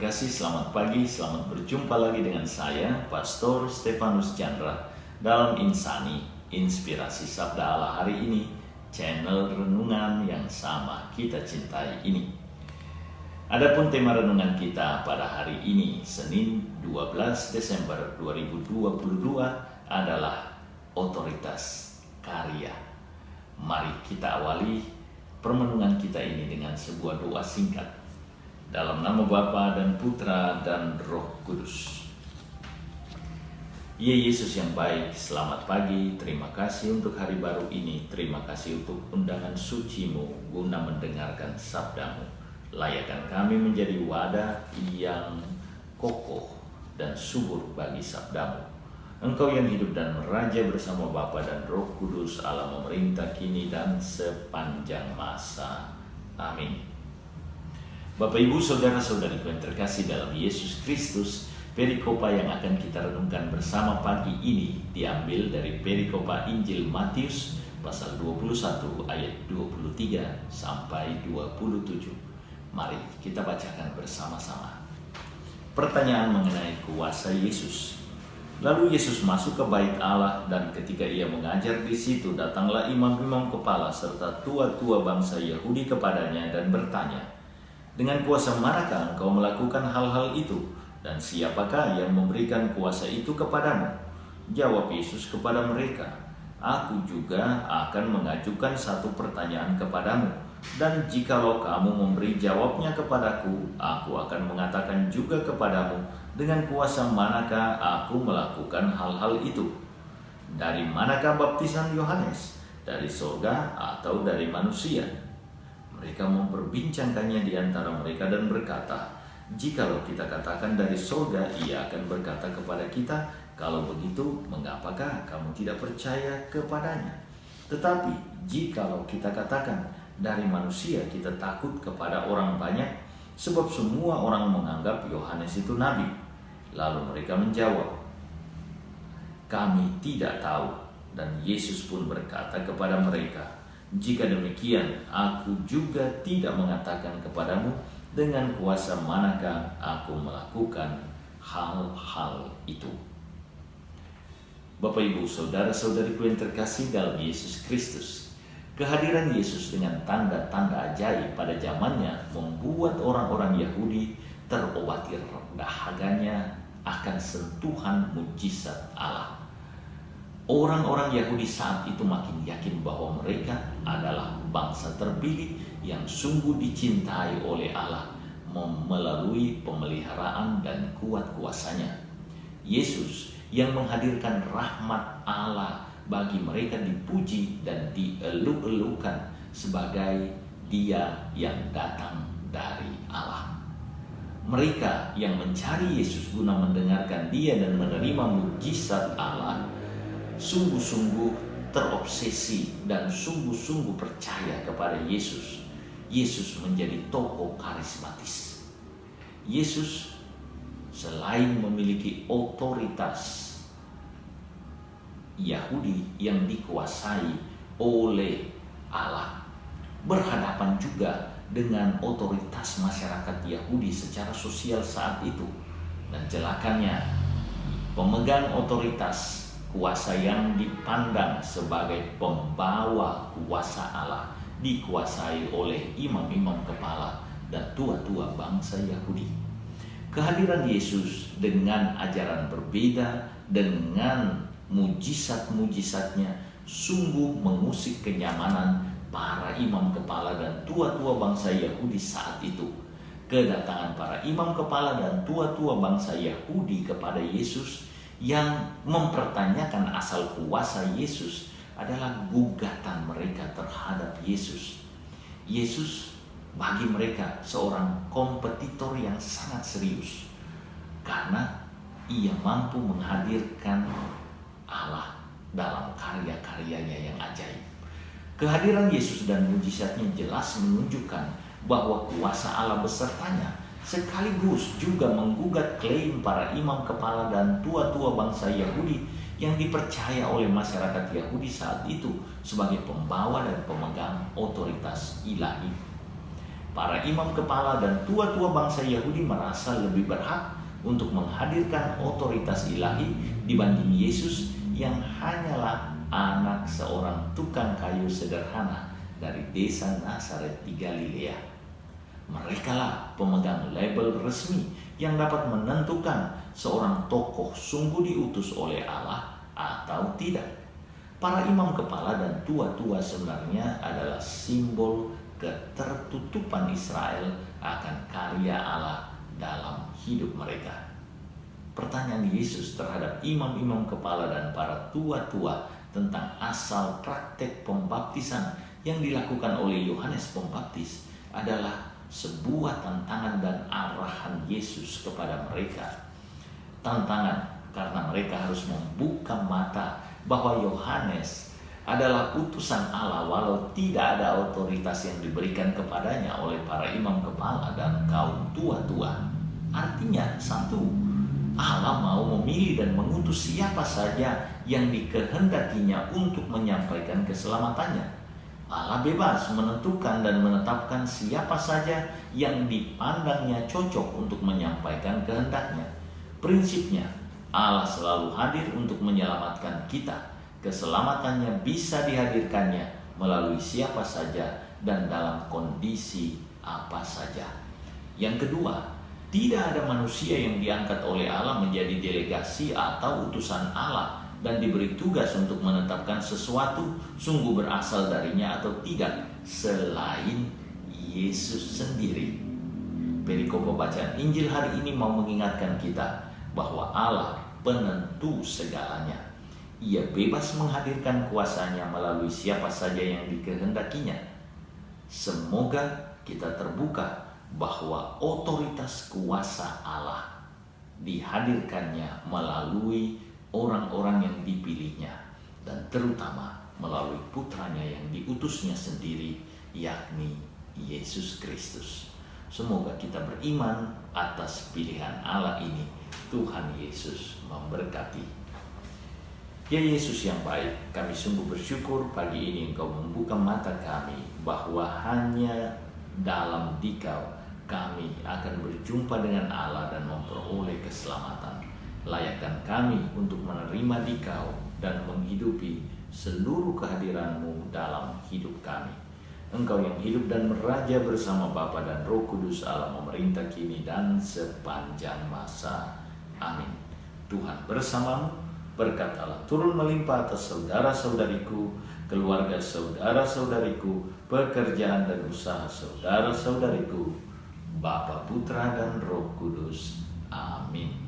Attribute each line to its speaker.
Speaker 1: terkasih, selamat pagi, selamat berjumpa lagi dengan saya, Pastor Stefanus Chandra, dalam Insani, Inspirasi Sabda Allah hari ini, channel renungan yang sama kita cintai ini. Adapun tema renungan kita pada hari ini, Senin 12 Desember 2022 adalah otoritas karya. Mari kita awali permenungan kita ini dengan sebuah doa singkat. Dalam nama Bapa dan Putra dan Roh Kudus. Ya Yesus yang baik, selamat pagi. Terima kasih untuk hari baru ini. Terima kasih untuk undangan suci-Mu guna mendengarkan sabda-Mu. Layakkan kami menjadi wadah yang kokoh dan subur bagi sabda-Mu. Engkau yang hidup dan meraja bersama Bapa dan Roh Kudus, Allah memerintah kini dan sepanjang masa. Amin. Bapak, Ibu, Saudara-saudariku yang terkasih dalam Yesus Kristus, perikopa yang akan kita renungkan bersama pagi ini diambil dari perikopa Injil Matius pasal 21 ayat 23 sampai 27. Mari kita bacakan bersama-sama. Pertanyaan mengenai kuasa Yesus. Lalu Yesus masuk ke bait Allah, dan ketika ia mengajar di situ, datanglah imam-imam kepala serta tua-tua bangsa Yahudi kepadanya dan bertanya, "Dengan kuasa manakah engkau melakukan hal-hal itu? Dan siapakah yang memberikan kuasa itu kepadamu?" Jawab Yesus kepada mereka, "Aku juga akan mengajukan satu pertanyaan kepadamu. Dan jikalau kamu memberi jawabnya kepadaku, aku akan mengatakan juga kepadamu, dengan kuasa manakah aku melakukan hal-hal itu. Dari manakah baptisan Yohanes? Dari surga atau dari manusia?" Mereka memperbincangkannya di antara mereka dan berkata, "Jikalau kita katakan dari surga, ia akan berkata kepada kita, 'Kalau begitu, mengapakah kamu tidak percaya kepadanya?' Tetapi jikalau kita katakan dari manusia, kita takut kepada orang banyak, sebab semua orang menganggap Yohanes itu nabi." Lalu mereka menjawab, "Kami tidak tahu." Dan Yesus pun berkata kepada mereka, "Jika demikian, aku juga tidak mengatakan kepadamu dengan kuasa manakah aku melakukan hal-hal itu." Bapak, Ibu, Saudara-saudariku yang terkasih dalam Yesus Kristus, kehadiran Yesus dengan tanda-tanda ajaib pada zamannya membuat orang-orang Yahudi terobati dahaganya akan sentuhan mujizat Allah. Orang-orang Yahudi saat itu makin yakin bahwa mereka adalah bangsa terpilih yang sungguh dicintai oleh Allah melalui pemeliharaan dan kuat kuasanya. Yesus yang menghadirkan rahmat Allah bagi mereka dipuji dan dieluk-elukan sebagai Dia yang datang dari Allah. Mereka yang mencari Yesus guna mendengarkan Dia dan menerima mujizat Allah sungguh-sungguh terobsesi dan sungguh-sungguh percaya kepada Yesus. Yesus menjadi tokoh karismatis. Yesus selain memiliki otoritas Yahudi yang dikuasai oleh Allah, berhadapan juga dengan otoritas masyarakat Yahudi secara sosial saat itu. Dan celakanya, pemegang otoritas kuasa yang dipandang sebagai pembawa kuasa Allah dikuasai oleh imam-imam kepala dan tua-tua bangsa Yahudi. Kehadiran Yesus dengan ajaran berbeda, dengan mujizat-mujizatnya, sungguh mengusik kenyamanan para imam kepala dan tua-tua bangsa Yahudi saat itu. Kedatangan para imam kepala dan tua-tua bangsa Yahudi kepada Yesus yang mempertanyakan asal kuasa Yesus adalah gugatan mereka terhadap Yesus. Yesus bagi mereka seorang kompetitor yang sangat serius, karena ia mampu menghadirkan Allah dalam karya-karyanya yang ajaib. Kehadiran Yesus dan mujizatnya jelas menunjukkan bahwa kuasa Allah besertanya, sekaligus juga menggugat klaim para imam kepala dan tua-tua bangsa Yahudi yang dipercaya oleh masyarakat Yahudi saat itu sebagai pembawa dan pemegang otoritas ilahi. para imam kepala dan tua-tua bangsa Yahudi merasa lebih berhak untuk menghadirkan otoritas ilahi dibanding Yesus yang hanyalah anak seorang tukang kayu sederhana dari desa Nazaret di Galilea. Merekalah pemegang label resmi yang dapat menentukan seorang tokoh sungguh diutus oleh Allah atau tidak. Para imam kepala dan tua-tua sebenarnya adalah simbol ketertutupan Israel akan karya Allah dalam hidup mereka. Pertanyaan Yesus terhadap imam-imam kepala dan para tua-tua tentang asal praktek pembaptisan yang dilakukan oleh Yohanes Pembaptis adalah sebuah tantangan dan arahan Yesus kepada mereka. Tantangan karena mereka harus membuka mata bahwa Yohanes adalah utusan Allah walau tidak ada otoritas yang diberikan kepadanya oleh para imam kepala dan kaum tua-tua. Artinya satu, Allah mau memilih dan mengutus siapa saja yang dikehendakinya untuk menyampaikan keselamatannya. Allah bebas menentukan dan menetapkan siapa saja yang dipandangnya cocok untuk menyampaikan kehendaknya. Prinsipnya, Allah selalu hadir untuk menyelamatkan kita. Keselamatannya bisa dihadirkannya melalui siapa saja dan dalam kondisi apa saja. Yang kedua, tidak ada manusia yang diangkat oleh Allah menjadi delegasi atau utusan Allah dan diberi tugas untuk menetapkan sesuatu sungguh berasal darinya atau tidak selain Yesus sendiri. Perikop bacaan Injil hari ini mau mengingatkan kita bahwa Allah penentu segalanya. Ia bebas menghadirkan kuasanya melalui siapa saja yang dikehendakinya. Semoga kita terbuka bahwa otoritas kuasa Allah dihadirkannya melalui orang-orang yang dipilihnya dan terutama melalui putranya yang diutusnya sendiri, yakni Yesus Kristus. Semoga kita beriman atas pilihan Allah ini. Tuhan Yesus memberkati. Ya Yesus yang baik, kami sungguh bersyukur pagi ini Engkau membuka mata kami bahwa hanya dalam Dikau kami akan berjumpa dengan Allah dan memperoleh keselamatan. Layakkan kami untuk menerima Dikau dan menghidupi seluruh kehadiran-Mu dalam hidup kami. Engkau yang hidup dan meraja bersama Bapa dan Roh Kudus Allah memerintah kini dan sepanjang masa. Amin. Tuhan bersamamu. Berkat Allah turun melimpah atas saudara-saudariku, keluarga saudara-saudariku, pekerjaan dan usaha saudara-saudariku, Bapa, Putra, dan Roh Kudus. Amin.